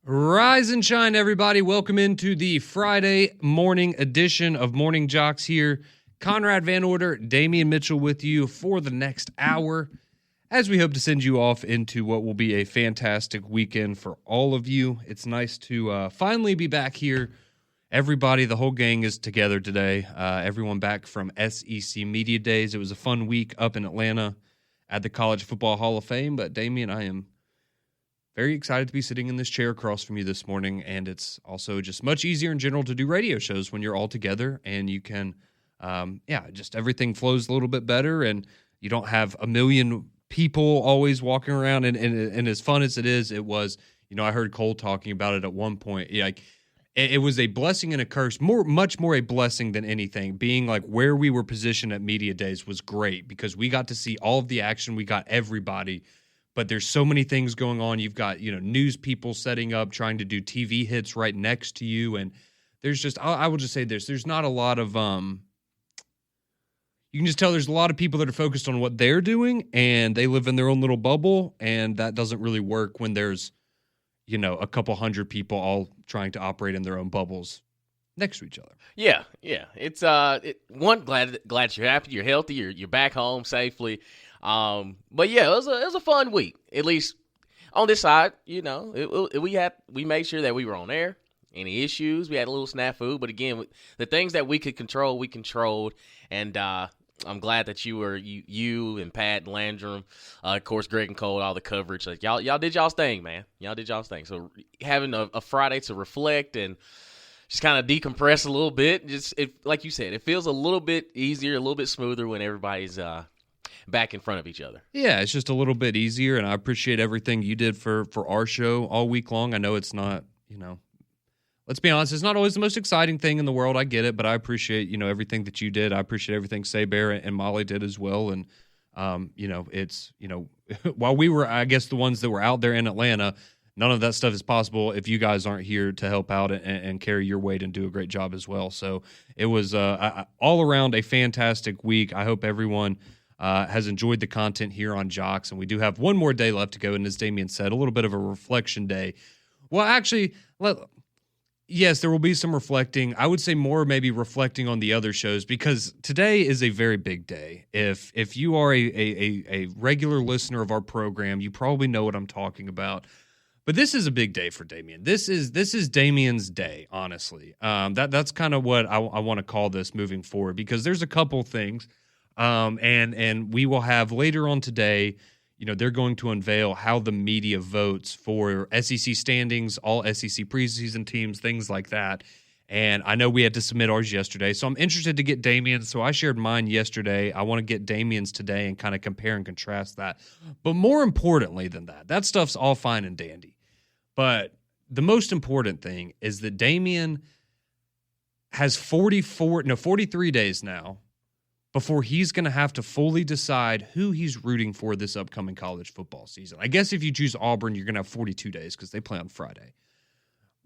Rise and shine, everybody. Welcome into the Friday morning edition of Morning JOX here. Conrad Van Order, Damian Mitchell with you for the next hour as we hope to send you off into what will be a fantastic weekend for all of you. It's nice to finally be back here. Everybody, the whole gang is together today. Everyone back from SEC Media Days. It was a fun week up in Atlanta at the College Football Hall of Fame. But Damian, I am very excited to be sitting in this chair across from you this morning, and it's also just much easier in general to do radio shows when you're all together, and you can, just everything flows a little bit better, and you don't have a million people always walking around, and as fun as it is, it was, I heard Cole talking about it at one point, it was a blessing and a curse, much more a blessing than anything. Being like where we were positioned at Media Days was great because we got to see all of the action, we got everybody. But there's so many things going on. You've got, news people setting up, trying to do TV hits right next to you. And there's just, I will just say this, there's not a lot of, you can just tell there's a lot of people that are focused on what they're doing and they live in their own little bubble. And that doesn't really work when there's, a couple hundred people all trying to operate in their own bubbles next to each other. Yeah. It's, glad you're happy, you're healthy, you're back home safely. But yeah, it was a fun week. At least on this side, we made sure that we were on air. Any issues, we had a little snafu, but again, the things that we could control, we controlled. And I'm glad that you and Pat and Landrum, of course, Greg and Cole, all the coverage. Like y'all did y'all's thing, man. Y'all did y'all's thing. So having a Friday to reflect and just kind of decompress a little bit, like you said, it feels a little bit easier, a little bit smoother when everybody's back in front of each other. Yeah, it's just a little bit easier, and I appreciate everything you did for our show all week long. I know it's not, let's be honest, it's not always the most exciting thing in the world. I get it, but I appreciate, everything that you did. I appreciate everything Saber and Molly did as well. And, it's, while we were, I guess, the ones that were out there in Atlanta, none of that stuff is possible if you guys aren't here to help out and carry your weight and do a great job as well. So it was all around a fantastic week. I hope everyone has enjoyed the content here on JOX, and we do have one more day left to go, and as Damian said, a little bit of a reflection day. Well, actually, yes, there will be some reflecting. I would say more maybe reflecting on the other shows, because today is a very big day. If you are a regular listener of our program, you probably know what I'm talking about. But this is a big day for Damian. This is Damian's day, honestly. That's kind of what I want to call this moving forward, because there's a couple things. And we will have later on today, they're going to unveil how the media votes for SEC standings, all SEC preseason teams, things like that. And I know we had to submit ours yesterday, so I'm interested to get Damian. So I shared mine yesterday. I want to get Damian's today and kind of compare and contrast that. But more importantly than that stuff's all fine and dandy. But the most important thing is that Damian has 43 days now before he's going to have to fully decide who he's rooting for this upcoming college football season. I guess if you choose Auburn, you're going to have 42 days because they play on Friday.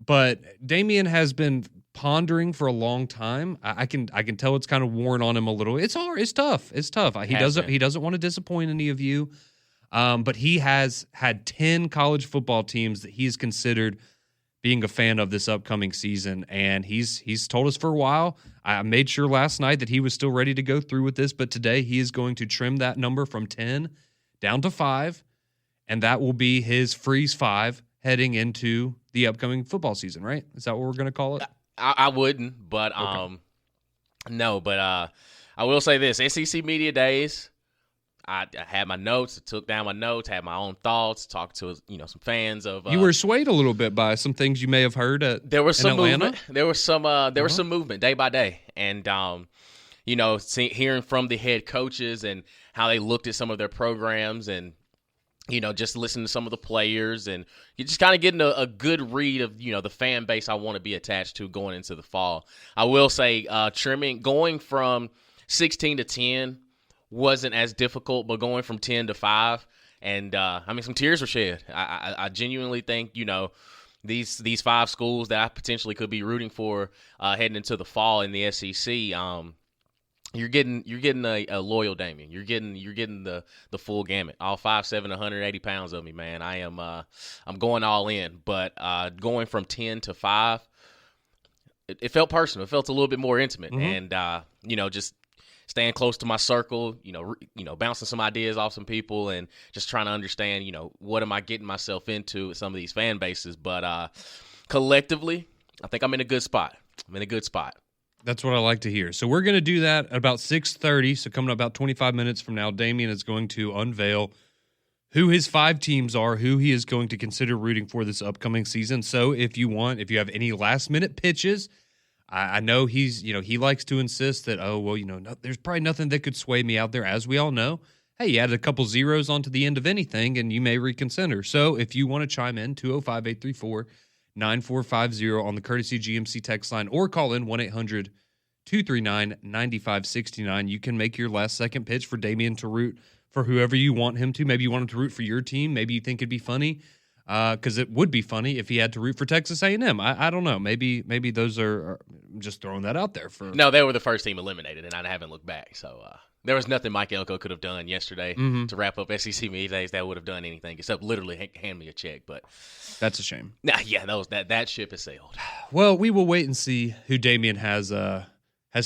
But Damian has been pondering for a long time. I can tell it's kind of worn on him a little. It's hard. It's tough. He doesn't want to disappoint any of you. But he has had 10 college football teams that he's considered being a fan of this upcoming season, and he's told us for a while. I made sure last night that he was still ready to go through with this, but today he is going to trim that number from 10 down to 5, and that will be his freeze 5 heading into the upcoming football season, right? Is that what we're going to call it? I wouldn't, but okay. No, but I will say this: SEC Media Days. I had my notes, took down my notes, had my own thoughts, talked to some fans of. You were swayed a little bit by some things you may have heard there was some Atlanta? Movement. There was some movement day by day, and hearing from the head coaches and how they looked at some of their programs, and just listening to some of the players, and you just kind of getting a good read of the fan base I want to be attached to going into the fall. I will say going from 16 to 10. Wasn't as difficult, but going from 10 to 5, and some tears were shed. I genuinely think these 5 schools that I potentially could be rooting for heading into the fall in the SEC. You're getting a loyal Damian. You're getting the full gamut. All 5'7", 180 pounds of me, man. I'm going all in. But going from 10 to 5, it felt personal. It felt a little bit more intimate, and just staying close to my circle. Bouncing some ideas off some people, and just trying to understand. What am I getting myself into with some of these fan bases? But collectively, I think I'm in a good spot. That's what I like to hear. So we're going to do that at about 6:30. So coming up about 25 minutes from now, Damian is going to unveil who his 5 teams are, who he is going to consider rooting for this upcoming season. So if you have any last-minute pitches, I know he likes to insist that, there's probably nothing that could sway me out there. As we all know, hey, you added a couple zeros onto the end of anything, and you may reconsider. So if you want to chime in, 205-834-9450 on the Courtesy GMC text line, or call in 1-800-239-9569. You can make your last-second pitch for Damian to root for whoever you want him to. Maybe you want him to root for your team. Maybe you think it'd be funny, because it would be funny if he had to root for Texas A&M. I don't know. Maybe those are I'm just throwing that out there. No, they were the first team eliminated, and I haven't looked back. So there was nothing Mike Elko could have done yesterday to wrap up SEC Media Days that would have done anything except literally hand me a check. But that's a shame. Nah, yeah, that ship has sailed. Well, we will wait and see who Damian has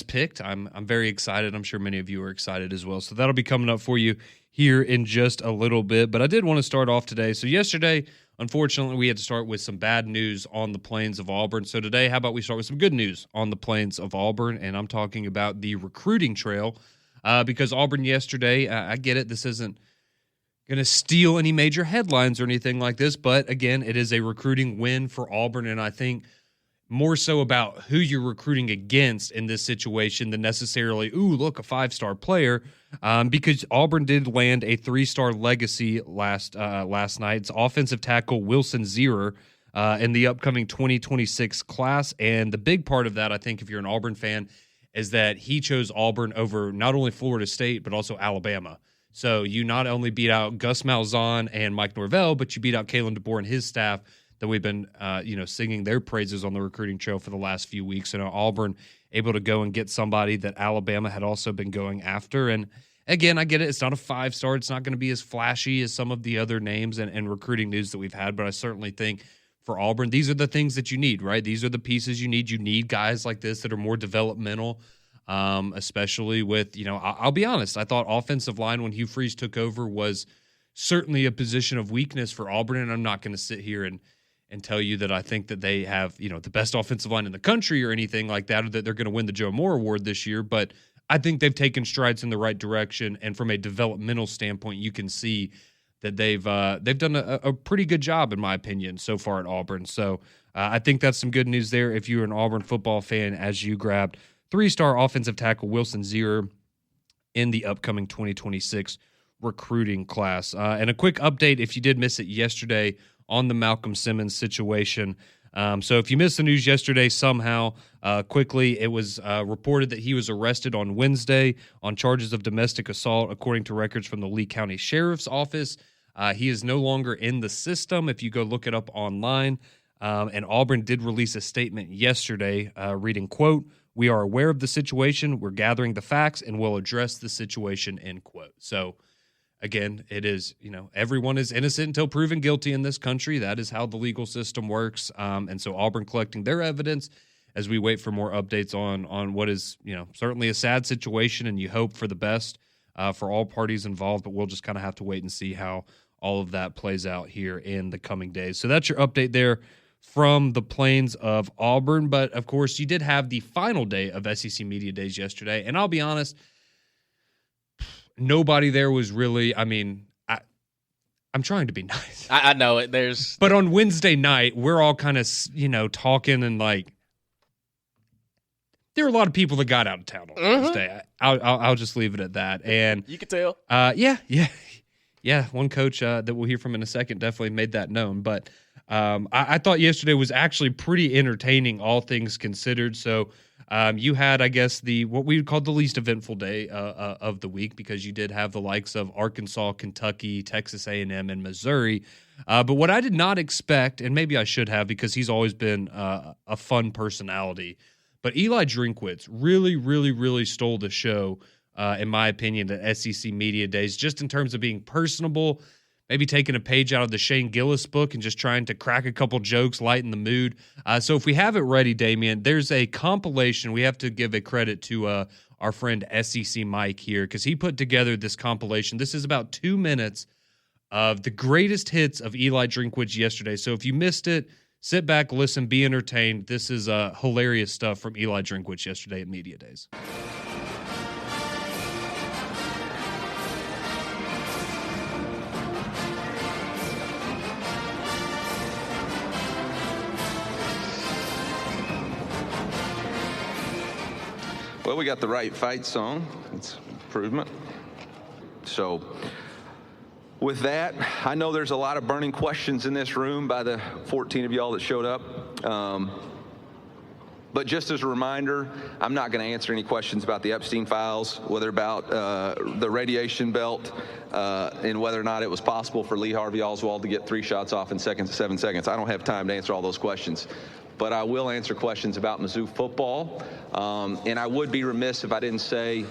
picked. I'm very excited. I'm sure many of you are excited as well. So that'll be coming up for you here in just a little bit. But I did want to start off today. So yesterday, unfortunately, we had to start with some bad news on the Plains of Auburn. So today, how about we start with some good news on the Plains of Auburn? And I'm talking about the recruiting trail, because Auburn yesterday, I get it, this isn't going to steal any major headlines or anything like this, but again, it is a recruiting win for Auburn, and I think more so about who you're recruiting against in this situation than necessarily, look, a 5-star player, because Auburn did land a 3-star legacy last night. It's offensive tackle Wilson Zierer in the upcoming 2026 class, and the big part of that, I think, if you're an Auburn fan, is that he chose Auburn over not only Florida State, but also Alabama. So you not only beat out Gus Malzahn and Mike Norvell, but you beat out Kalen DeBoer and his staff that we've been, singing their praises on the recruiting trail for the last few weeks. And Auburn able to go and get somebody that Alabama had also been going after. And again, I get it. It's not a 5-star. It's not going to be as flashy as some of the other names and recruiting news that we've had. But I certainly think for Auburn, these are the things that you need, right? These are the pieces you need. You need guys like this that are more developmental, especially with, I'll be honest. I thought offensive line when Hugh Freeze took over was certainly a position of weakness for Auburn. And I'm not going to sit here and tell you that I think that they have, the best offensive line in the country or anything like that, or that they're going to win the Joe Moore Award this year. But I think they've taken strides in the right direction. And from a developmental standpoint, you can see that they've done a pretty good job, in my opinion, so far at Auburn. So I think that's some good news there if you're an Auburn football fan, as you grabbed 3-star offensive tackle Wilson Zierer in the upcoming 2026 recruiting class. And a quick update, if you did miss it yesterday, on the Malcolm Simmons situation. So if you missed the news yesterday somehow, quickly, it was reported that he was arrested on Wednesday on charges of domestic assault, according to records from the Lee County Sheriff's Office. He is no longer in the system if you go look it up online. And Auburn did release a statement yesterday reading, quote, "We are aware of the situation. We're gathering the facts and will address the situation," end quote. So again, it is, everyone is innocent until proven guilty in this country. That is how the legal system works. And so Auburn collecting their evidence as we wait for more updates on what is, certainly a sad situation, and you hope for the best for all parties involved. But we'll just kind of have to wait and see how all of that plays out here in the coming days. So that's your update there from the Plains of Auburn. But, of course, you did have the final day of SEC Media Days yesterday. And I'll be honest, nobody there was really, I'm trying to be nice. I know it. But on Wednesday night, we're all kind of, talking, and there were a lot of people that got out of town on Wednesday. I'll just leave it at that. And you can tell. Yeah. One coach that we'll hear from in a second definitely made that known. But I thought yesterday was actually pretty entertaining, all things considered. So you had, I guess, what we would call the least eventful day of the week, because you did have the likes of Arkansas, Kentucky, Texas A&M, and Missouri. But what I did not expect, and maybe I should have, because he's always been a fun personality, But Eli Drinkwitz really, really, really stole the show, in my opinion, at SEC Media Days, just in terms of being personable, maybe taking a page out of the Shane Gillis book and just trying to crack a couple jokes, lighten the mood. So if we have it ready, Damian, there's a compilation. We have to give a credit to our friend SEC Mike here, because he put together this compilation. This is about 2 minutes of the greatest hits of Eli Drinkwitz yesterday. So if you missed it, sit back, listen, be entertained. This is hilarious stuff from Eli Drinkwitz yesterday at Media Days. Well, we got the right fight song. It's improvement. So with that, I know there's a lot of burning questions in this room by the 14 of y'all that showed up. But just as a reminder, I'm not going to answer any questions about the Epstein files, whether about the radiation belt, and whether or not it was possible for Lee Harvey Oswald to get 3 shots off in 7 seconds. I don't have time to answer all those questions. But I will answer questions about Mizzou football. And I would be remiss if I didn't say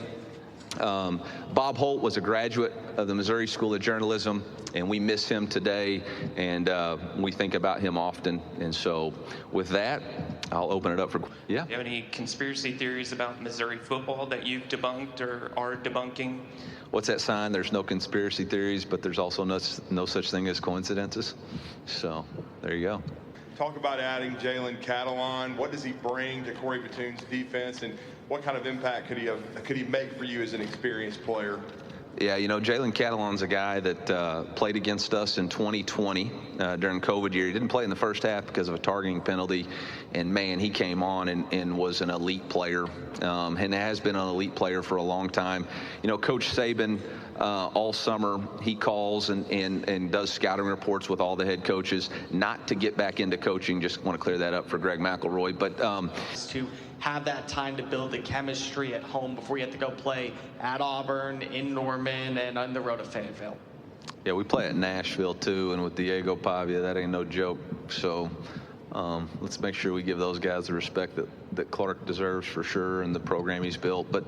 Bob Holt was a graduate of the Missouri School of Journalism, and we miss him today, and we think about him often. And so with that, I'll open it up for, yeah? Do you have any conspiracy theories about Missouri football that you've debunked or are debunking? What's that sign? There's no conspiracy theories, but there's also no such thing as coincidences. So there you go. Talk about adding Jalen Catalon. What does he bring to Corey Batoon's defense, and what kind of impact could he make for you as an experienced player? Yeah, you know, Jalen Catalon's a guy that played against us in 2020 during COVID year. He didn't play in the first half because of a targeting penalty, and man, he came on and was an elite player, and has been an elite player for a long time. You know, Coach Saban, all summer, he calls and does scouting reports with all the head coaches, not to get back into coaching. Just want to clear that up for Greg McElroy. But to have that time to build the chemistry at home before you have to go play at Auburn, in Norman, and on the road to Fayetteville. Yeah, we play at Nashville too, and with Diego Pavia, that ain't no joke. So let's make sure we give those guys the respect that Clark deserves for sure, and the program he's built. But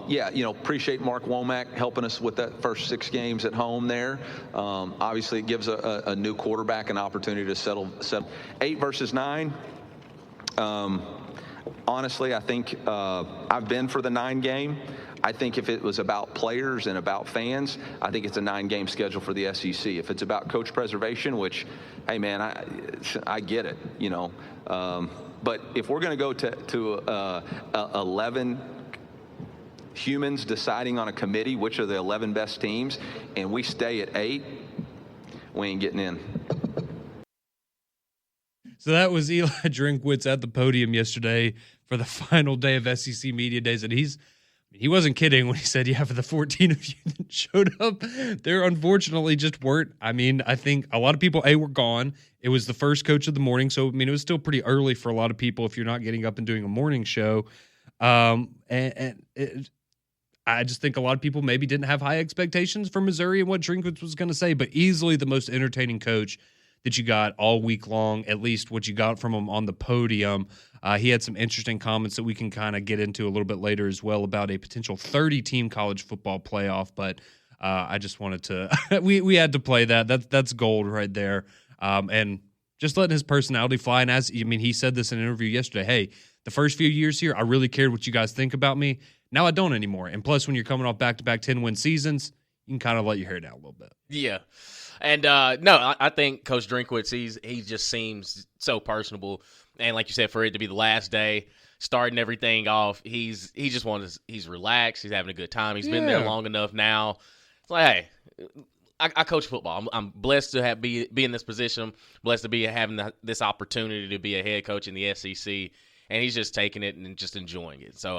yeah, you know, appreciate Mark Womack helping us with that first 6 games at home there. Obviously, it gives a new quarterback an opportunity to settle 8 versus 9. Honestly, I think I've been for the 9 game. I think if it was about players and about fans, I think it's a 9-game schedule for the SEC. If it's about coach preservation, which, hey man, I get it, you know. But if we're going to go to 11 humans deciding on a committee which are the 11 best teams, and we stay at 8, we ain't getting in. So that was Eli Drinkwitz at the podium yesterday for the final day of SEC Media Days, and he wasn't kidding when he said, yeah, for the 14 of you that showed up, there unfortunately just weren't. I mean, I think a lot of people, were gone. It was the first coach of the morning, so, I mean, it was still pretty early for a lot of people if you're not getting up and doing a morning show. I just think a lot of people maybe didn't have high expectations for Missouri and what Drinkwitz was going to say, but easily the most entertaining coach that you got all week long, at least what you got from him on the podium. He had some interesting comments that we can kind of get into a little bit later as well about a potential 30-team college football playoff, but I just wanted to we had to play that. That's gold right there. And just letting his personality fly. And he said this in an interview yesterday, hey, the first few years here, I really cared what you guys think about me. Now I don't anymore. And plus, when you're coming off back-to-back 10-win seasons, you can kind of let your hair down a little bit. Yeah. And no, I think Coach Drinkwitz, he just seems so personable. And like you said, for it to be the last day, starting everything off, he's relaxed. He's having a good time. He's been there long enough now. It's like, hey, I coach football. I'm blessed to be in this position. I'm blessed to be having this opportunity to be a head coach in the SEC. And he's just taking it and just enjoying it. So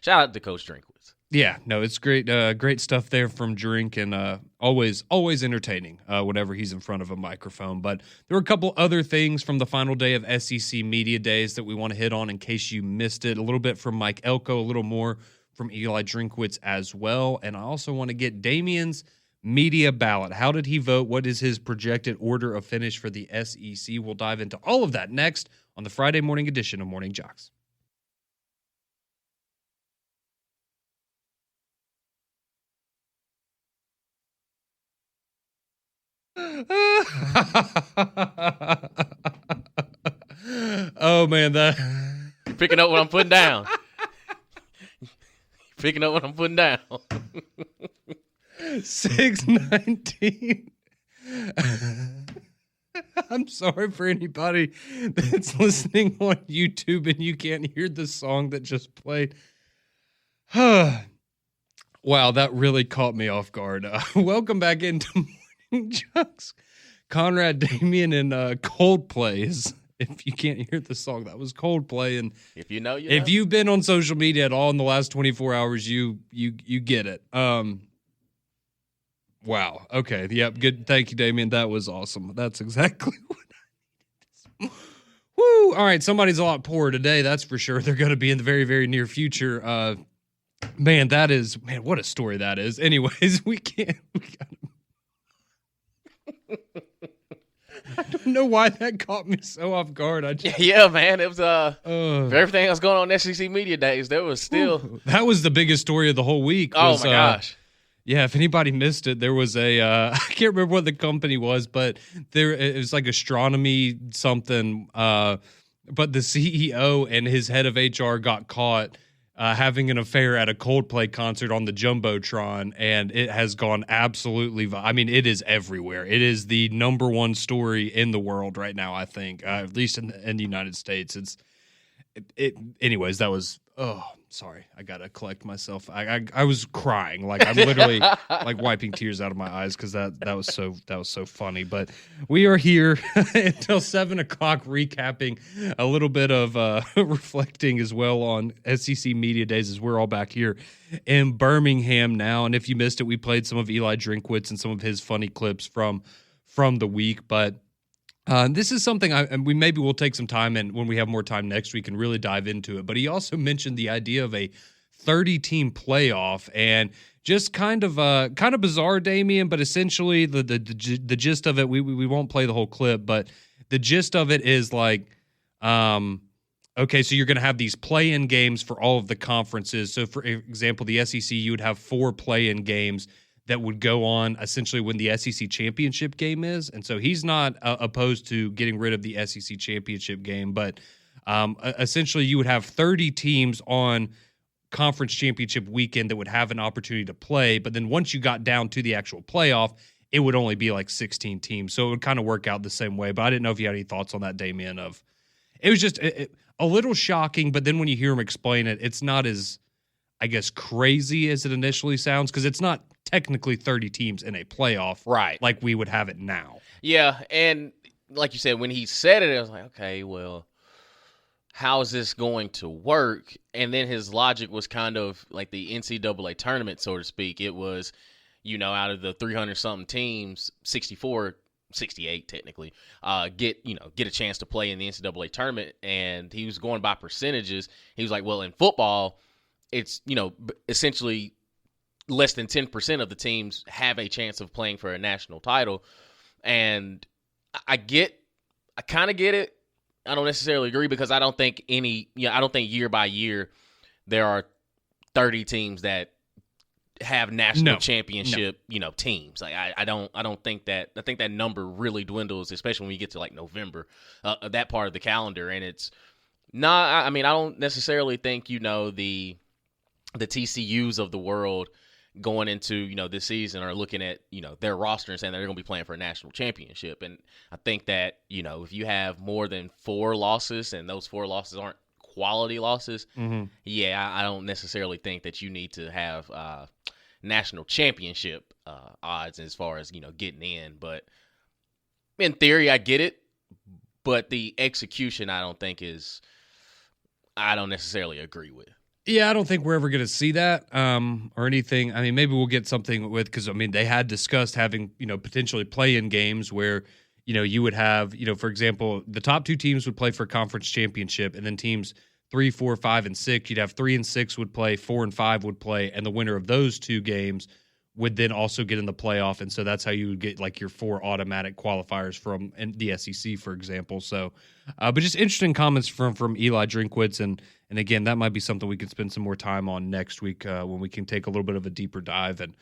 shout out to Coach Drinkwitz. Yeah, no, it's great great stuff there from Drink, and always entertaining whenever he's in front of a microphone. But there were a couple other things from the final day of SEC Media Days that we want to hit on in case you missed it. A little bit from Mike Elko, a little more from Eli Drinkwitz as well. And I also want to get Damian's media ballot. How did he vote? What is his projected order of finish for the SEC? We'll dive into all of that next on the Friday morning edition of Morning JOX. Oh man, that You're picking up what I'm putting down. Picking up what I'm putting down. 619. I'm sorry for anybody that's listening on YouTube and you can't hear the song that just played. Wow, that really caught me off guard. Welcome back into Morning JOX. Conrad, Damian, and Coldplay. If you can't hear the song, that was Coldplay. And If you know, if you've been on social media at all in the last 24 hours, you get it. Wow. Okay. Yep. Good. Thank you, Damian. That was awesome. That's exactly what I needed. Woo. All right. Somebody's a lot poorer today. That's for sure. They're going to be in the very, very near future. Man, what a story that is. Anyways, we got I don't know why that caught me so off guard. Yeah, man. It was for everything that's going on in SEC Media Days, there was still that was the biggest story of the whole week. Oh my gosh. Yeah, if anybody missed it, there was a I can't remember what the company was, but it was like astronomy something. But the CEO and his head of HR got caught having an affair at a Coldplay concert on the Jumbotron, and it has gone absolutely. I mean, it is everywhere. It is the number one story in the world right now. I think, at least in the United States. Anyways, that was. Oh, sorry. I gotta collect myself. I was crying, like I'm literally like wiping tears out of my eyes because that was so funny. But we are here until 7:00, recapping a little bit of reflecting as well on SEC Media Days as we're all back here in Birmingham now. And if you missed it, we played some of Eli Drinkwitz and some of his funny clips from the week, but. This is something and we'll take some time, and when we have more time next week, and really dive into it. But he also mentioned the idea of a 30-team playoff, and just kind of bizarre, Damian. But essentially, the gist of it, we won't play the whole clip, but the gist of it is like, okay, so you're going to have these play-in games for all of the conferences. So, for example, the SEC, you would have 4 play-in games that would go on essentially when the SEC championship game is. And so he's not opposed to getting rid of the SEC championship game, but essentially you would have 30 teams on conference championship weekend that would have an opportunity to play. But then once you got down to the actual playoff, it would only be like 16 teams. So it would kind of work out the same way. But I didn't know if you had any thoughts on that, Damian. It was just a little shocking, but then when you hear him explain it, it's not as, I guess, crazy as it initially sounds, because it's not technically 30 teams in a playoff, right? Like we would have it now. Yeah, and like you said, when he said it, I was like, okay, well, how is this going to work? And then his logic was kind of like the NCAA tournament, so to speak. It was, out of the 300-something teams, 64, 68 technically, get a chance to play in the NCAA tournament. And he was going by percentages. He was like, well, in football, it's, essentially less than 10% of the teams have a chance of playing for a national title. And I kind of get it. I don't necessarily agree, because I don't think year by year there are 30 teams that have national championship, teams. Like I don't think that. I think that number really dwindles, especially when you get to like November, that part of the calendar. And it's not, I don't necessarily think, the TCUs of the world going into, this season are looking at, their roster and saying that they're going to be playing for a national championship. And I think that, if you have more than 4 losses and those 4 losses aren't quality losses, I don't necessarily think that you need to have national championship odds as far as, getting in. But in theory, I get it. But the execution, I don't necessarily agree with. Yeah, I don't think we're ever going to see that or anything. I mean, maybe we'll get something with, because, they had discussed having, potentially play-in games where, you would have, for example, the top 2 teams would play for conference championship, and then teams 3, 4, 5, and 6, you'd have 3 and 6 would play, 4 and 5 would play, and the winner of those 2 games would then also get in the playoff. And so that's how you would get like your 4 automatic qualifiers from the SEC, for example. So, but just interesting comments from Eli Drinkwitz. And again, that might be something we could spend some more time on next week when we can take a little bit of a deeper dive. And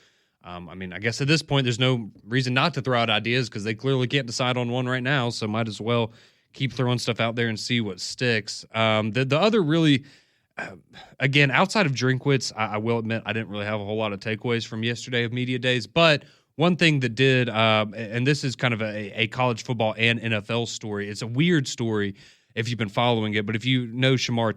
I mean, I guess at this point, there's no reason not to throw out ideas because they clearly can't decide on one right now. So might as well keep throwing stuff out there and see what sticks. The other really, again, outside of Drinkwitz, I will admit I didn't really have a whole lot of takeaways from yesterday of media days. But one thing that did, and this is kind of a college football and NFL story. It's a weird story if you've been following it. But if you know Shamar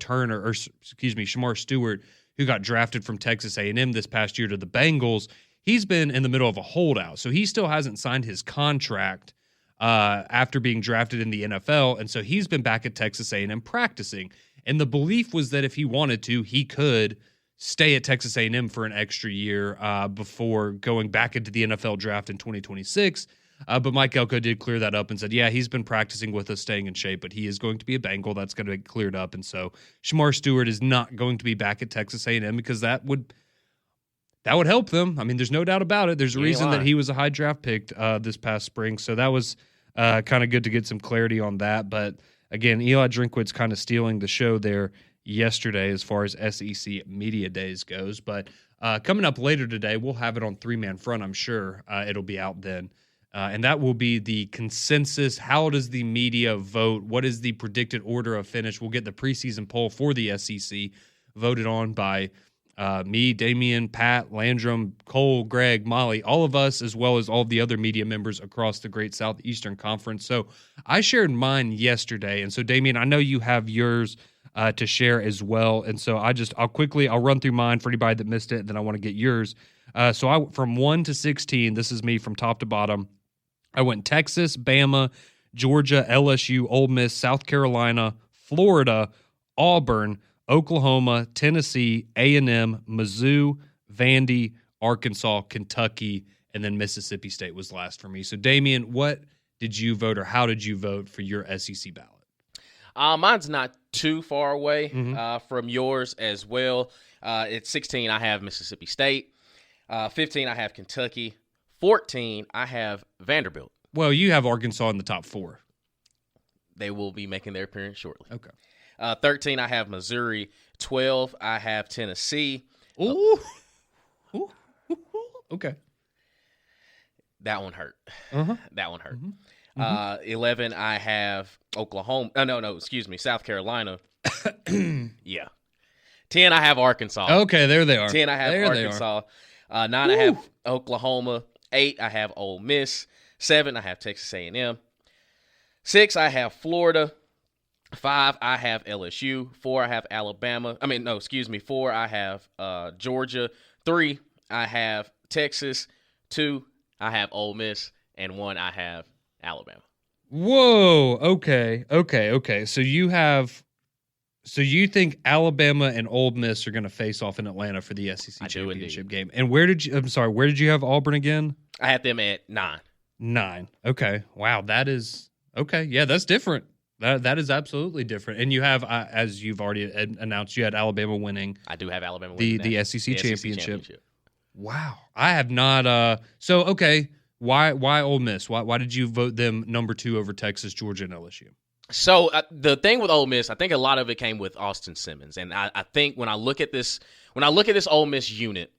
Stewart, who got drafted from Texas A&M this past year to the Bengals, he's been in the middle of a holdout. So he still hasn't signed his contract after being drafted in the NFL. And so he's been back at Texas A&M practicing. And the belief was that if he wanted to, he could stay at Texas A&M for an extra year before going back into the NFL draft in 2026. But Mike Elko did clear that up and said, yeah, he's been practicing with us, staying in shape, but he is going to be a Bengal. That's going to be cleared up. And so Shamar Stewart is not going to be back at Texas A&M because that would help them. I mean, there's no doubt about it. There's a reason that he was a high draft pick this past spring. So that was kind of good to get some clarity on that. But again, Eli Drinkwitz kind of stealing the show there yesterday as far as SEC Media Days goes. But coming up later today, we'll have it on three-man front, I'm sure. It'll be out then. And that will be the consensus. How does the media vote? What is the predicted order of finish? We'll get the preseason poll for the SEC voted on by me, Damian, Pat, Landrum, Cole, Greg, Molly, all of us, as well as all of the other media members across the great Southeastern Conference. So I shared mine yesterday. And so, Damian, I know you have yours to share as well. And so I'll run through mine for anybody that missed it, and then I want to get yours. So from 1 to 16, this is me from top to bottom. I went Texas, Bama, Georgia, LSU, Ole Miss, South Carolina, Florida, Auburn, Oklahoma, Tennessee, A&M, Mizzou, Vandy, Arkansas, Kentucky, and then Mississippi State was last for me. So, Damian, what did you vote or how did you vote for your SEC ballot? Mine's not too far away from yours as well. At 16, I have Mississippi State. 15, I have Kentucky. 14, I have Vanderbilt. Well, you have Arkansas in the top 4. They will be making their appearance shortly. Okay. 13, I have Missouri. 12, I have Tennessee. Ooh. Okay. That one hurt. That one hurt. 11, I have Oklahoma. South Carolina. Yeah. 10, I have Arkansas. Okay, there they are. 10, I have Arkansas. 9, I have Oklahoma. 8, I have Ole Miss. 7, I have Texas A&M. 6, I have Florida. 5, I have LSU. 4, I have Alabama. 4, I have Georgia. 3, I have Texas. 2, I have Ole Miss. And 1, I have Alabama. Whoa. Okay. So you think Alabama and Ole Miss are going to face off in Atlanta for the SEC championship game? And where did you have Auburn again? I had them at 9. 9. Okay. Wow. That is okay. Yeah, that's different. That is absolutely different. And you have, as you've already announced, you had Alabama winning. I do have Alabama winning the SEC championship. Wow. I have not. So okay. Why Ole Miss? Why did you vote them number 2 over Texas, Georgia, and LSU? So the thing with Ole Miss, I think a lot of it came with Austin Simmons, and I think when I look at this Ole Miss unit,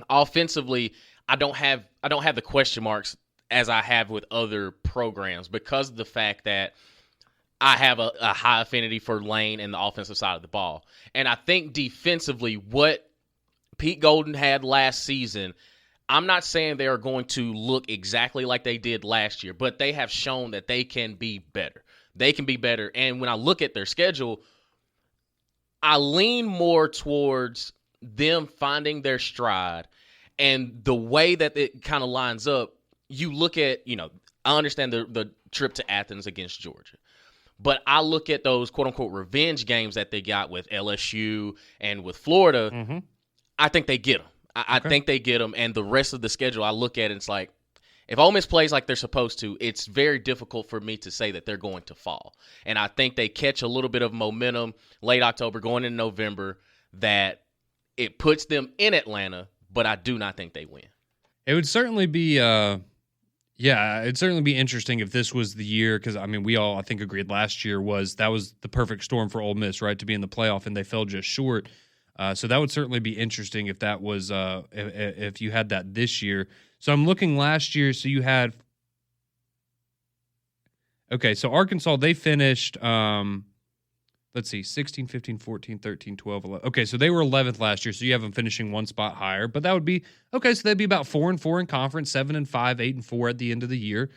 offensively, I don't have the question marks as I have with other programs because of the fact that I have a high affinity for Lane and the offensive side of the ball, and I think defensively, what Pete Golden had last season, I'm not saying they are going to look exactly like they did last year, but they have shown that they can be better. They can be better. And when I look at their schedule, I lean more towards them finding their stride. And the way that it kind of lines up, you look at, I understand the trip to Athens against Georgia. But I look at those quote-unquote revenge games that they got with LSU and with Florida. I think they get them. I think they get them. And the rest of the schedule, I look at it, it's like, if Ole Miss plays like they're supposed to, it's very difficult for me to say that they're going to fall. And I think they catch a little bit of momentum late October going into November that it puts them in Atlanta, but I do not think they win. It would certainly be it'd certainly be interesting if this was the year, because, we all, I think, agreed last year that was the perfect storm for Ole Miss, right, to be in the playoff, and they fell just short. So that would certainly be interesting if that was if you had that this year. So I'm looking last year. So you had so Arkansas, they finished let's see, 16, 15, 14, 13, 12, 11. Okay, so they were 11th last year, so you have them finishing one spot higher. But that would be, so they'd be about 4-4 in conference, 7-5, 8-4 at the end of the year.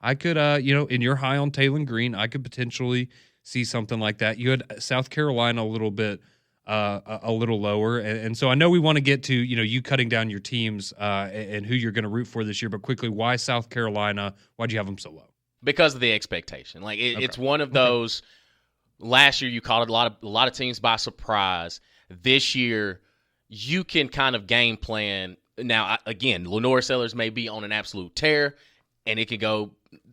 I could, in your high on Taylon Green, I could potentially see something like that. You had South Carolina a little bit, a little lower. And so I know we want to get to, you cutting down your teams and who you're going to root for this year. But quickly, why South Carolina? Why'd you have them so low? Because of the expectation. Like, it's one of those... Last year, you caught a lot of teams by surprise. This year, you can kind of game plan. Now, again, Lenore Sellers may be on an absolute tear, and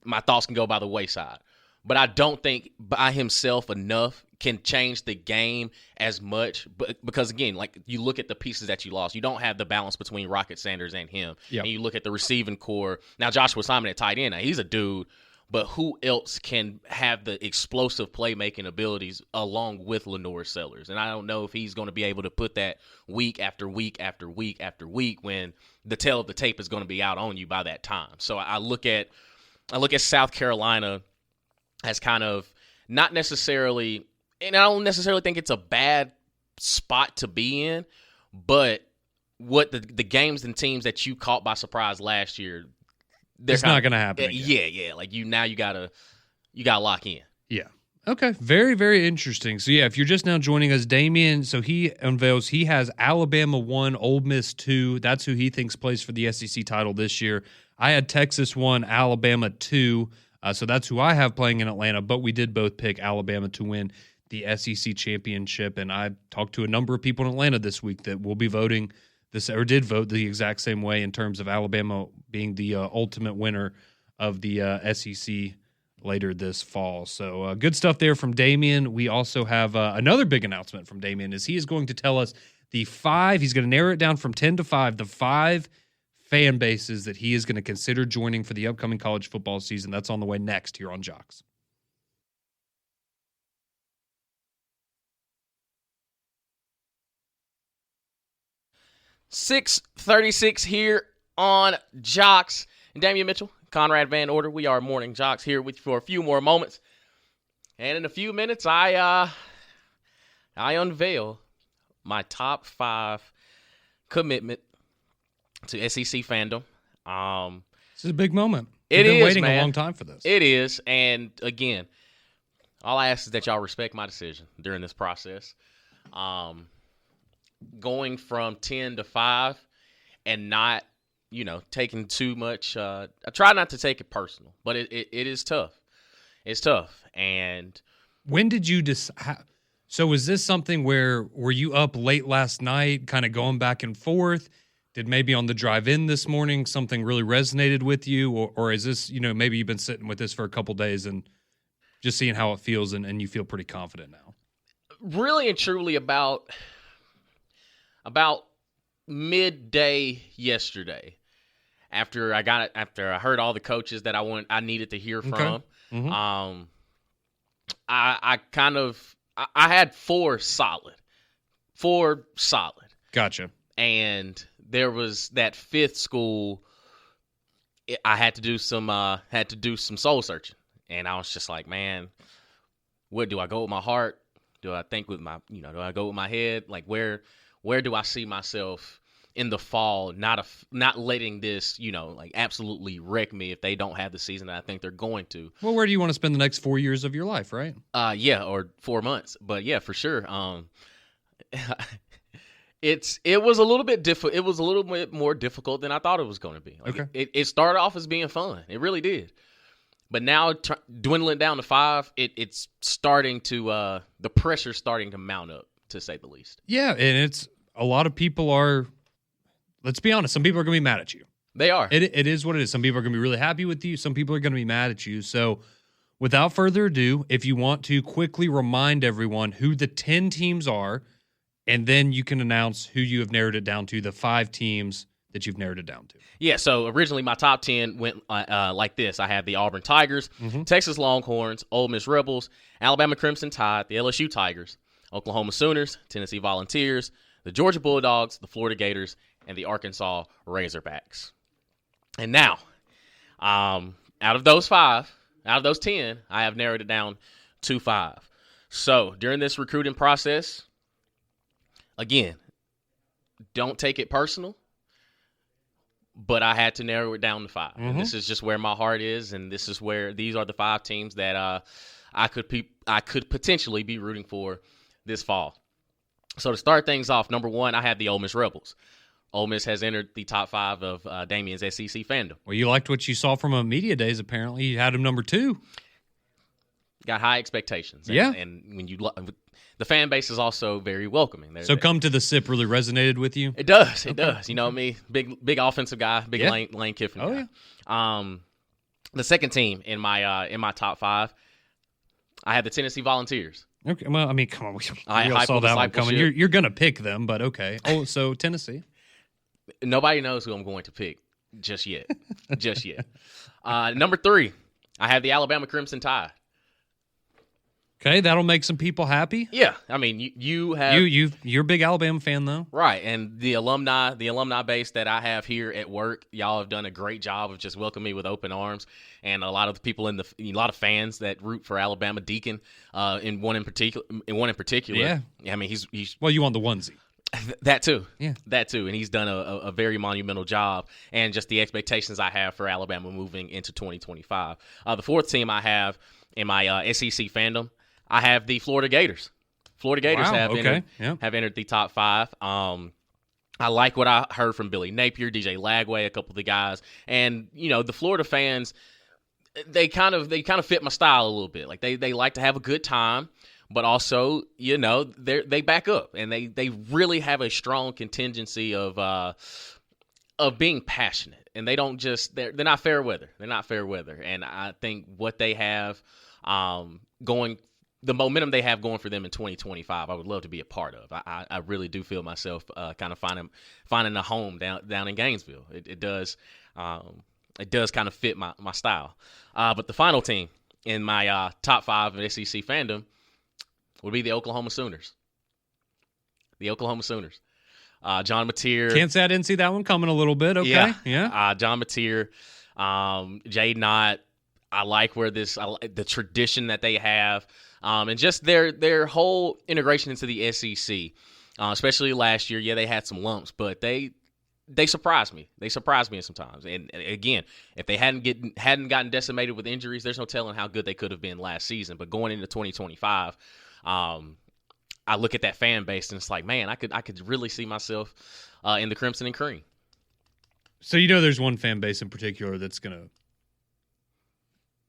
my thoughts can go by the wayside. But I don't think by himself enough can change the game as much. But because, again, like you look at the pieces that you lost, you don't have the balance between Rocket Sanders and him. Yep. And you look at the receiving core. Now, Joshua Simon at tight end, he's a dude. But who else can have the explosive playmaking abilities along with Lenore Sellers? And I don't know if he's going to be able to put that week after week after week after week when the tail of the tape is going to be out on you by that time. So I look at South Carolina as kind of not necessarily, and I don't necessarily think it's a bad spot to be in, but what the games and teams that you caught by surprise last year, it's not going to happen again. Yeah. Like you gotta lock in. Yeah. Okay. Very, very interesting. So yeah, if you're just now joining us, Damian, so he unveils he has Alabama 1, Ole Miss 2. That's who he thinks plays for the SEC title this year. I had Texas 1, Alabama 2. So that's who I have playing in Atlanta. But we did both pick Alabama to win the SEC championship. And I talked to a number of people in Atlanta this week that will be voting this, or did vote the exact same way in terms of Alabama being the ultimate winner of the SEC later this fall. So good stuff there from Damian. We also have another big announcement from Damian is he is going to tell us he's going to narrow it down from 10 to 5, the 5 fan bases that he is going to consider joining for the upcoming college football season. That's on the way next here on JOX. 6:36 here on JOX. And Damian Mitchell, Conrad Van Order, we are Morning JOX here with you for a few more moments. And in a few minutes, I unveil my top 5 commitment to SEC fandom. This is a big moment. You've been waiting man. a long time for this. It is. And again, all I ask is that y'all respect my decision during this process. Going from 10 to 5 and not, taking too much. I try not to take it personal, but it is tough. It's tough. And when did you decide? So was this something were you up late last night kind of going back and forth? Did maybe on the drive in this morning something really resonated with you? Or is this, maybe you've been sitting with this for a couple days and just seeing how it feels and you feel pretty confident now? Really and truly about midday yesterday, after I heard all the coaches that I needed to hear from. Okay. Mm-hmm. I had 4 solid. Gotcha. And there was that 5th school. I had to do some soul searching, and I was just like, man, what do I go with my heart? Do I think with my, do I go with my head? Like where do I see myself in the fall? Not letting this, absolutely wreck me if they don't have the season that I think they're going to. Well, where do you want to spend the next 4 years of your life, right? Yeah, or 4 months. But yeah, for sure. It was a little bit It was a little bit more difficult than I thought it was going to be. Like okay. It started off as being fun. It really did. But now dwindling down to 5, it's starting to the pressure's starting to mount up, to say the least. Yeah, and it's a lot of people are. Let's be honest. Some people are going to be mad at you. They are. It is what it is. Some people are going to be really happy with you. Some people are going to be mad at you. So, without further ado, if you want to quickly remind everyone who the 10 teams are, and then you can announce who you have narrowed it down to, the 5 teams that you've narrowed it down to. Yeah, so originally my top 10 went like this. I had the Auburn Tigers, Texas Longhorns, Ole Miss Rebels, Alabama Crimson Tide, the LSU Tigers, Oklahoma Sooners, Tennessee Volunteers, the Georgia Bulldogs, the Florida Gators, and the Arkansas Razorbacks. And now, out of those 10, I have narrowed it down to 5. So during this recruiting process, again, don't take it personal, but I had to narrow it down to 5. Mm-hmm. And this is just where my heart is, and these are the 5 teams that I could potentially be rooting for this fall. So to start things off, number 1, I had the Ole Miss Rebels. Ole Miss has entered the top 5 of Damian's SEC fandom. Well, you liked what you saw from him media days, apparently. You had him number 2. Got high expectations. Yeah. And when the fan base is also very welcoming. So Come to the Sip really resonated with you? It does. It does. You know me, big offensive guy, big Lane Kiffin guy. Yeah. The second team in my top 5, I had the Tennessee Volunteers. Okay. Well, I mean, come on. We I all saw that one coming. discipleship. You're going to pick them, but okay. Oh, so Tennessee. Nobody knows who I'm going to pick just yet. Just yet. Number 3, I have the Alabama Crimson Tide. Okay, that'll make some people happy. Yeah, I mean, you have you're a big Alabama fan though, right? And the alumni base that I have here at work, y'all have done a great job of just welcoming me with open arms. And a lot of the people a lot of fans that root for Alabama, Deacon, in one in particular. Yeah, I mean, he's well, you want the onesie. That too. Yeah. That too. And he's done a very monumental job. And just the expectations I have for Alabama moving into 2025. The fourth team I have in my SEC fandom, I have the Florida Gators. Florida Gators have entered the top 5. I like what I heard from Billy Napier, DJ Lagway, a couple of the guys. And, the Florida fans, they kind of fit my style a little bit. Like they like to have a good time. But also, they back up, and they really have a strong contingency of being passionate, and they don't just they're not fair weather. They're not fair weather, and I think what they have going, the momentum they have going for them in 2025, I would love to be a part of. I really do feel myself kind of finding a home down in Gainesville. It does kind of fit my style. But the final team in my top 5 of SEC fandom would be the Oklahoma Sooners. The Oklahoma Sooners. John Mateer. Can't say I didn't see that one coming a little bit. Okay. Yeah. John Mateer, Jay Knott. I like the tradition that they have, and just their whole integration into the SEC, especially last year. Yeah, they had some lumps, but they surprised me. They surprised me sometimes. And again, if they hadn't gotten decimated with injuries, there's no telling how good they could have been last season. But going into 2025, I look at that fan base and it's like, man, I could really see myself in the Crimson and Cream. So there's one fan base in particular that's gonna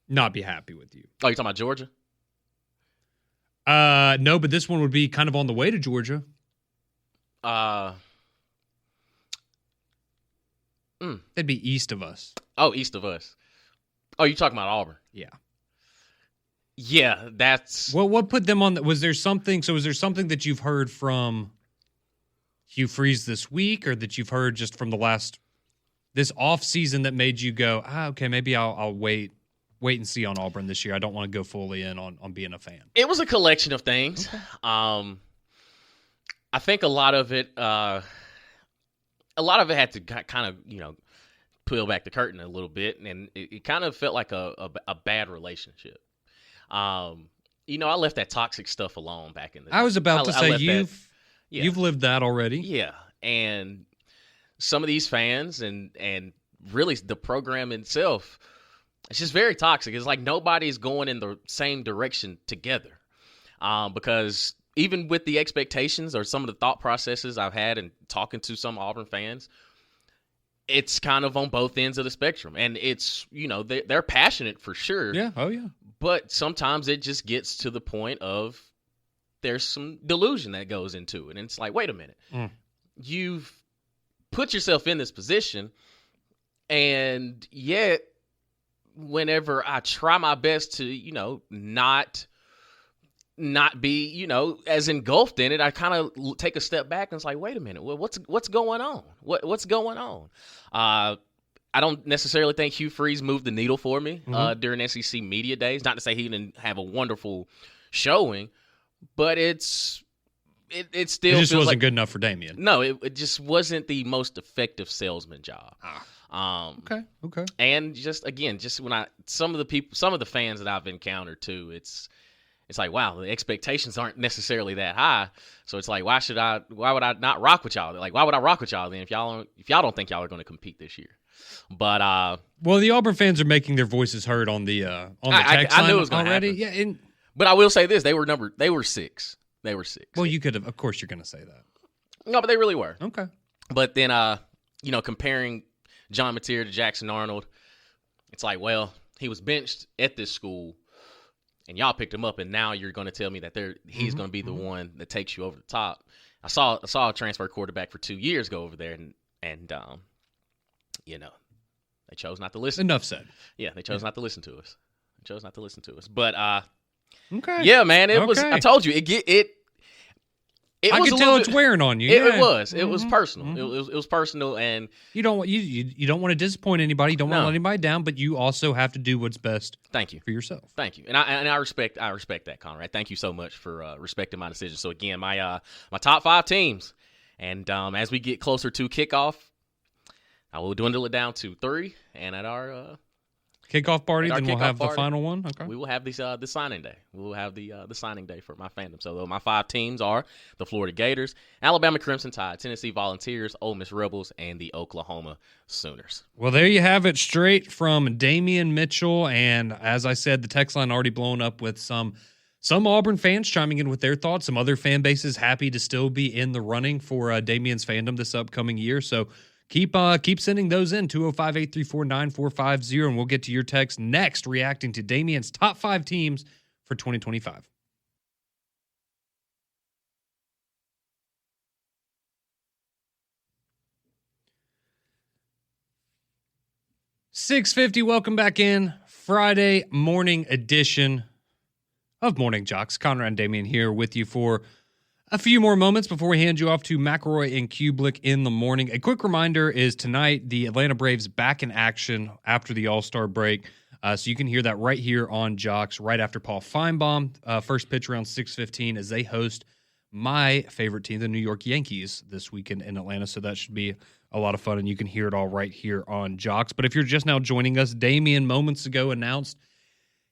not be happy with you. Oh, you're talking about Georgia? No, but this one would be kind of on the way to Georgia. They'd be east of us. Oh, east of us. Oh, you're talking about Auburn? Yeah. Yeah, that's... Well, what put them on... Was there something that you've heard from Hugh Freeze this week, or that you've heard just from this off season that made you go, okay, maybe I'll wait and see on Auburn this year. I don't want to go fully in on being a fan. It was a collection of things. Okay. I think a lot of it had to kind of, peel back the curtain a little bit, and it kind of felt like a bad relationship. I left that toxic stuff alone back in the day. I was about to say you've lived that already. Yeah, and some of these fans and really the program itself, it's just very toxic. It's like nobody's going in the same direction together, because even with the expectations or some of the thought processes I've had and talking to some Auburn fans, it's kind of on both ends of the spectrum. And it's, they're passionate for sure. Yeah. Oh, yeah. But sometimes it just gets to the point of there's some delusion that goes into it. And it's like, wait a minute. You've put yourself in this position, and yet whenever I try my best to, not be, as engulfed in it, I kind of take a step back and it's like, wait a minute, what's going on? What's going on? I don't necessarily think Hugh Freeze moved the needle for me during SEC media days. Not to say he didn't have a wonderful showing, but it's it still It just feels wasn't like, good enough for Damian. No, it just wasn't the most effective salesman job. Okay. And just when some of the fans that I've encountered too, it's like, wow, the expectations aren't necessarily that high. So it's like, why would I not rock with y'all? Like, why would I rock with y'all then if y'all don't think y'all are going to compete this year? But well, the Auburn fans are making their voices heard on the text line knew it was gonna already. happen. Yeah, but I will say this: they were 6. They were 6. well, you could have. Of course, you're going to say that. No, but they really were. Okay. But then, comparing John Mateer to Jackson Arnold, it's like, well, he was benched at this school, and y'all picked him up, and now you're going to tell me that he's going to be the one that takes you over the top. I saw a transfer quarterback for 2 years go over there, and they chose not to listen. Enough said. Yeah, they chose not to listen to us. But Okay. yeah, man, it was. I told you, it. I was can a tell little it's bit, wearing on you. It was. It was personal. Mm-hmm. It was personal, and you don't want to disappoint anybody. You don't want to let anybody down, but you also have to do what's best. Thank you for yourself. Thank you, and I respect that, Conrad. Thank you so much for respecting my decision. So again, my top 5 teams, and as we get closer to kickoff, I will dwindle it down to 3, and at our kickoff party, then we'll have party, the final one. Okay, we will have the signing day. We will have the signing day for my fandom. So my 5 teams are the Florida Gators, Alabama Crimson Tide, Tennessee Volunteers, Ole Miss Rebels, and the Oklahoma Sooners. Well, there you have it, straight from Damian Mitchell. And as I said, the text line already blown up with some Auburn fans chiming in with their thoughts. Some other fan bases happy to still be in the running for Damian's fandom this upcoming year. So keep sending those in, 205-834-9450, and we'll get to your text next, reacting to Damian's top 5 teams for 2025. $6:50, welcome back in. Friday morning edition of Morning JOX. Conrad and Damian here with you for a few more moments before we hand you off to McElroy and Kublik in the morning. A quick reminder is tonight the Atlanta Braves back in action after the All-Star break. So you can hear that right here on JOX right after Paul Feinbaum. First pitch around 6:15 as they host my favorite team, the New York Yankees, this weekend in Atlanta. So that should be a lot of fun, and you can hear it all right here on JOX. But if you're just now joining us, Damian moments ago announced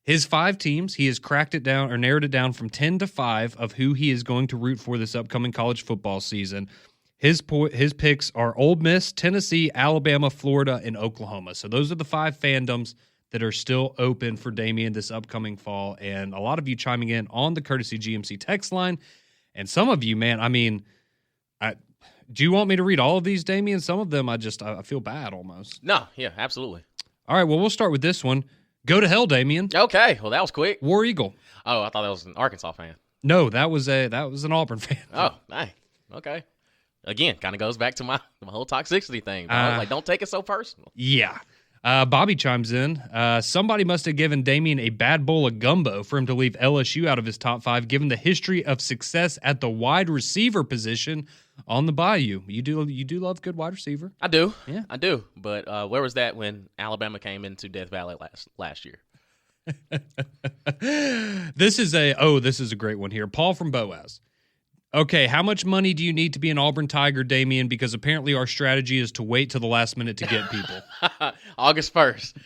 his 5 teams. He has cracked it down or narrowed it down from 10 to 5 of who he is going to root for this upcoming college football season. His picks are Ole Miss, Tennessee, Alabama, Florida, and Oklahoma. So those are the 5 fandoms that are still open for Damian this upcoming fall. And a lot of you chiming in on the Courtesy GMC text line. And some of you, man, I mean, do you want me to read all of these, Damian? Some of them I feel bad almost. No, yeah, absolutely. All right, well, we'll start with this one. Go to hell, Damian. Okay, well, that was quick. War Eagle. Oh, I thought that was an Arkansas fan. No, that was an Auburn fan. Oh, dang. Okay. Again, kind of goes back to my whole toxicity thing. Like, don't take it so personal. Yeah. Bobby chimes in. Somebody must have given Damian a bad bowl of gumbo for him to leave LSU out of his top 5, given the history of success at the wide receiver position on the Bayou. You do love good wide receiver. I do. Yeah. I do. But where was that when Alabama came into Death Valley last year? This is a great one here. Paul from Boaz. Okay, how much money do you need to be an Auburn Tiger, Damian? Because apparently our strategy is to wait till the last minute to get people. August 1st.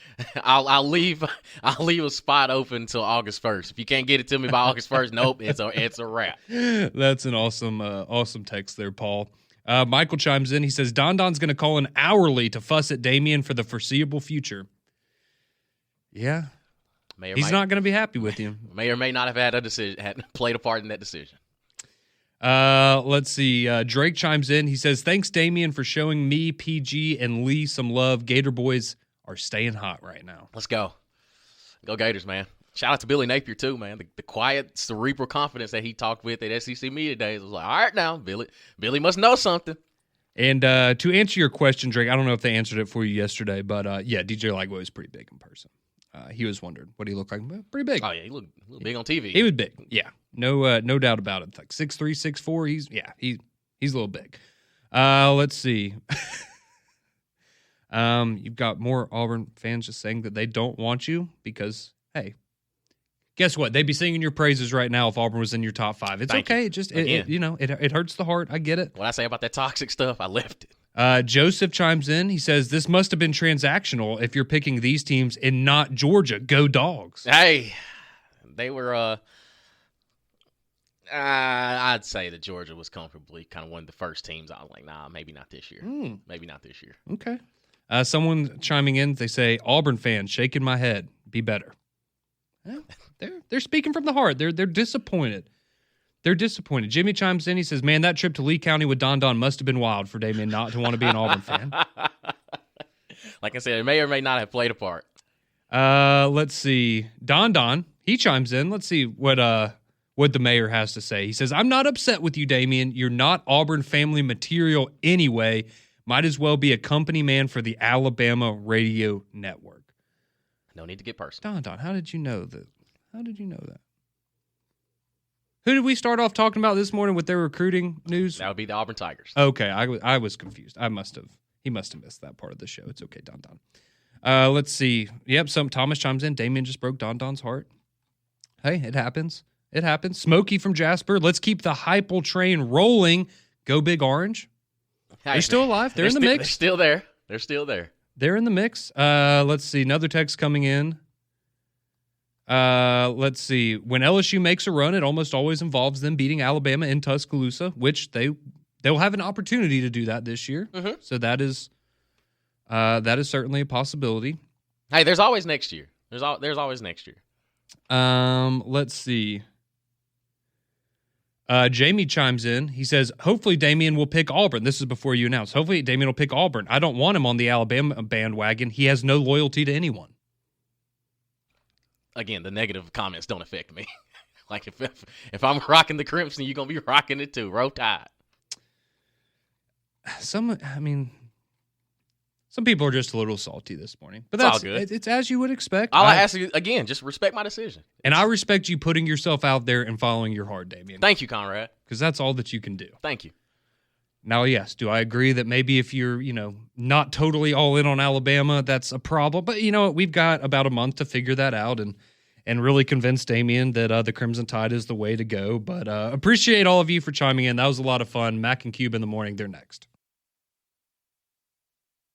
I'll leave a spot open until August 1st. If you can't get it to me by August 1st, nope, it's a wrap. That's an awesome text there, Paul. Michael chimes in. He says Don's going to call in hourly to fuss at Damian for the foreseeable future. Yeah. He's not going to be happy with you. May or may not have had played a part in that decision. Let's see. Drake chimes in. He says, thanks, Damian, for showing me, PG, and Lee some love. Gator boys are staying hot right now. Let's go. Go Gators, man. Shout out to Billy Napier, too, man. The quiet, cerebral confidence that he talked with at SEC Media Days was like, all right now, Billy must know something. And to answer your question, Drake, I don't know if they answered it for you yesterday, but yeah, DJ Lightweight was pretty big in person. He was wondering what he looked like. Pretty big. Oh, yeah, he looked big on TV. He was big. Yeah, no doubt about it. Like 6'3", 6'4". He's a little big. Let's see. You've got more Auburn fans just saying that they don't want you because, hey, Guess what? They'd be singing your praises right now if Auburn was in your top 5. It's Thank okay. you. It just, Again. it hurts the heart. I get it. What I say about that toxic stuff, I left it. Joseph chimes in. He says, this must have been transactional if you're picking these teams and not Georgia. Go Dogs. Hey, they were, I'd say that Georgia was comfortably kind of one of the first teams. I was like, nah, maybe not this year. Maybe not this year. Okay. Someone chiming in, they say, Auburn fans, shaking my head. Be better. Well, they're speaking from the heart. They're disappointed. They're disappointed. Jimmy chimes in. He says, man, that trip to Lee County with Don must have been wild for Damian not to want to be an Auburn fan. Like I said, it may or may not have played a part. Let's see. Don, he chimes in. Let's see what the mayor has to say. He says, I'm not upset with you, Damian. You're not Auburn family material anyway. Might as well be a company man for the Alabama radio network. No need to get personal. Don, how did you know that? How did you know that? Who did we start off talking about this morning with their recruiting news? That would be the Auburn Tigers. Okay, I was confused. He must have missed that part of the show. It's okay, Don. Let's see. Yep, Thomas chimes in. Damian just broke Don's heart. Hey, it happens. It happens. Smokey from Jasper. Let's keep the Heupel train rolling. Go Big Orange. Hey, They're still alive. They're in the mix. They're still there. They're still there. They're in the mix. Let's see. Another text coming in. Let's see. When LSU makes a run, it almost always involves them beating Alabama in Tuscaloosa, which they'll have an opportunity to do that this year. Mm-hmm. So that is certainly a possibility. Hey, there's always next year. There's always next year. Let's see. Jamie chimes in. He says, hopefully Damian will pick Auburn. This is before you announce. Hopefully Damian will pick Auburn. I don't want him on the Alabama bandwagon. He has no loyalty to anyone. Again, the negative comments don't affect me. Like if I'm rocking the Crimson, you're going to be rocking it too. Roll Tide. Some people are just a little salty this morning. But It's all that's good. It's as you would expect. I'll ask you again, just respect my decision. And I respect you putting yourself out there and following your heart, Damian. Thank you, Conrad. Because that's all that you can do. Thank you. Now, yes, do I agree that maybe if you're, not totally all in on Alabama, that's a problem? But you know what? We've got about a month to figure that out and really convince Damian that the Crimson Tide is the way to go. But appreciate all of you for chiming in. That was a lot of fun. Mac and Cube in the morning. They're next.